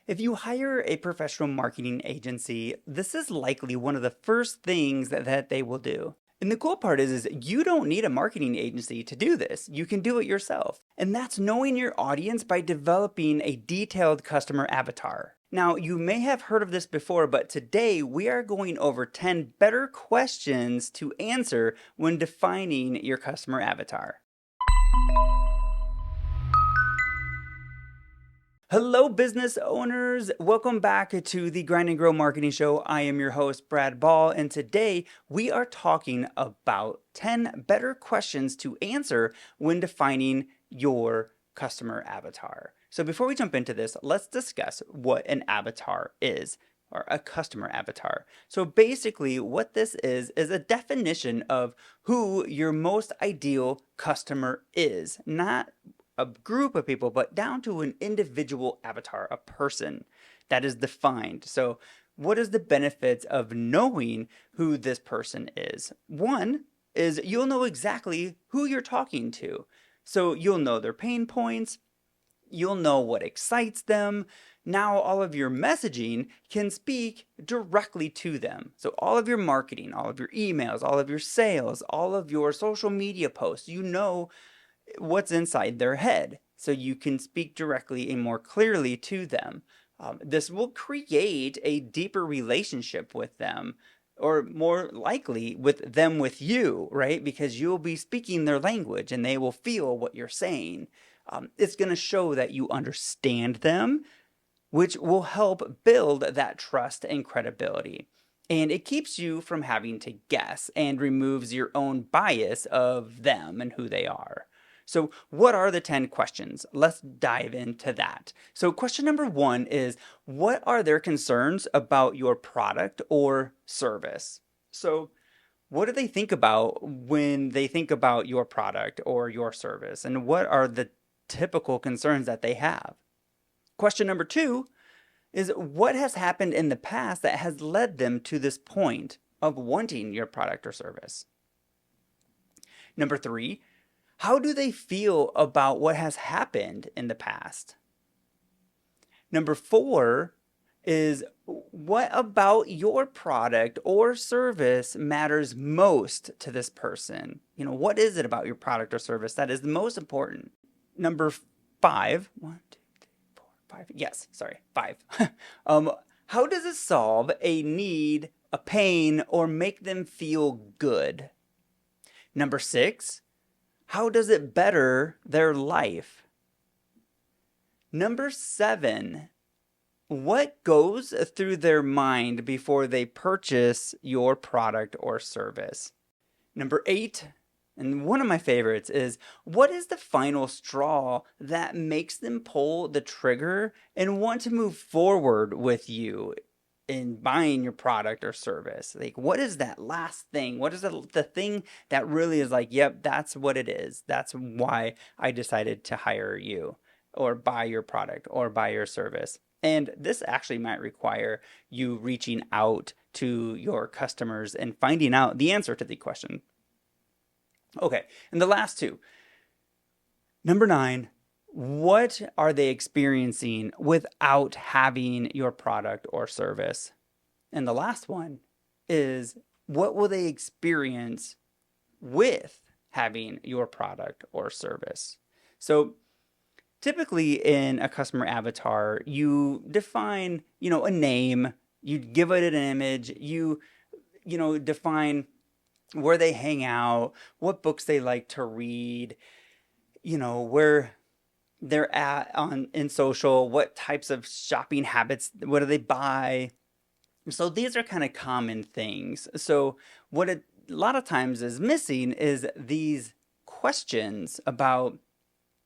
If you hire a professional marketing agency, this is likely one of the first things that they will do. And the cool part is you don't need a marketing agency to do this. You can do it yourself. And that's knowing your audience by developing a detailed customer avatar. Now, you may have heard of this before, but today we are going over 10 better questions to answer when defining your customer avatar. Hello, business owners. Welcome back to the Grind and Grow Marketing Show. I am your host, Brad Ball, and today we are talking about 10 better questions to answer when defining your customer avatar. So before we jump into this, let's discuss what an avatar is, or a customer avatar. So basically what this is a definition of who your most ideal customer is, not a group of people, but down to an individual avatar, a person that is defined. So what is the benefits of knowing who this person is? One is you'll know exactly who you're talking to. So you'll know their pain points, you'll know what excites them. Now all of your messaging can speak directly to them. So all of your marketing, all of your emails, all of your sales, all of your social media posts, you know what's inside their head, so you can speak directly and more clearly to them. This will create a deeper relationship with them, or more likely with them with you, right? Because you'll be speaking their language and they will feel what you're saying. It's going to show that you understand them, which will help build that trust and credibility. And it keeps you from having to guess and removes your own bias of them and who they are. So what are the 10 questions? Let's dive into that. So question number 1 is, what are their concerns about your product or service? So what do they think about when they think about your product or your service? And what are the typical concerns that they have? Question number 2 is, what has happened in the past that has led them to this point of wanting your product or service? Number 3, how do they feel about what has happened in the past? Number 4 is, what about your product or service matters most to this person? What is it about your product or service that is the most important? Number 5, 1, 2, 3, 4, 5. Yes, sorry, 5. How does it solve a need, a pain, or make them feel good? Number 6, how does it better their life? Number 7, what goes through their mind before they purchase your product or service? Number 8, and one of my favorites, is, what is the final straw that makes them pull the trigger and want to move forward with you in buying your product or service? Like, what is that last thing? What is the thing that really is like, yep, that's what it is. That's why I decided to hire you or buy your product or buy your service. And this actually might require you reaching out to your customers and finding out the answer to the question. Okay, and the last 2. Number 9, what are they experiencing without having your product or service? And the last one is, what will they experience with having your product or service? So typically in a customer avatar, you define, a name, you give it an image, you define where they hang out, what books they like to read, where they're at in social, what types of shopping habits, what do they buy? So these are kind of common things. So what a lot of times is missing is these questions about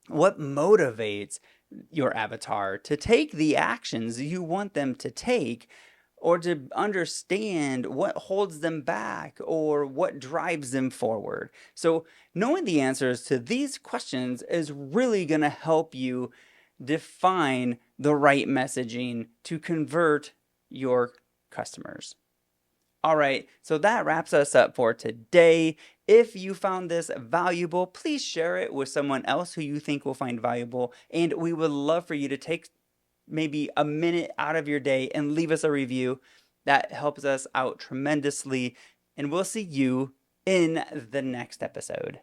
what motivates your avatar to take the actions you want them to take, or to understand what holds them back or what drives them forward. So knowing the answers to these questions is really going to help you define the right messaging to convert your customers. All right, so that wraps us up for today. If you found this valuable, please share it with someone else who you think will find valuable. And we would love for you to take maybe a minute out of your day and leave us a review. That helps us out tremendously. And we'll see you in the next episode.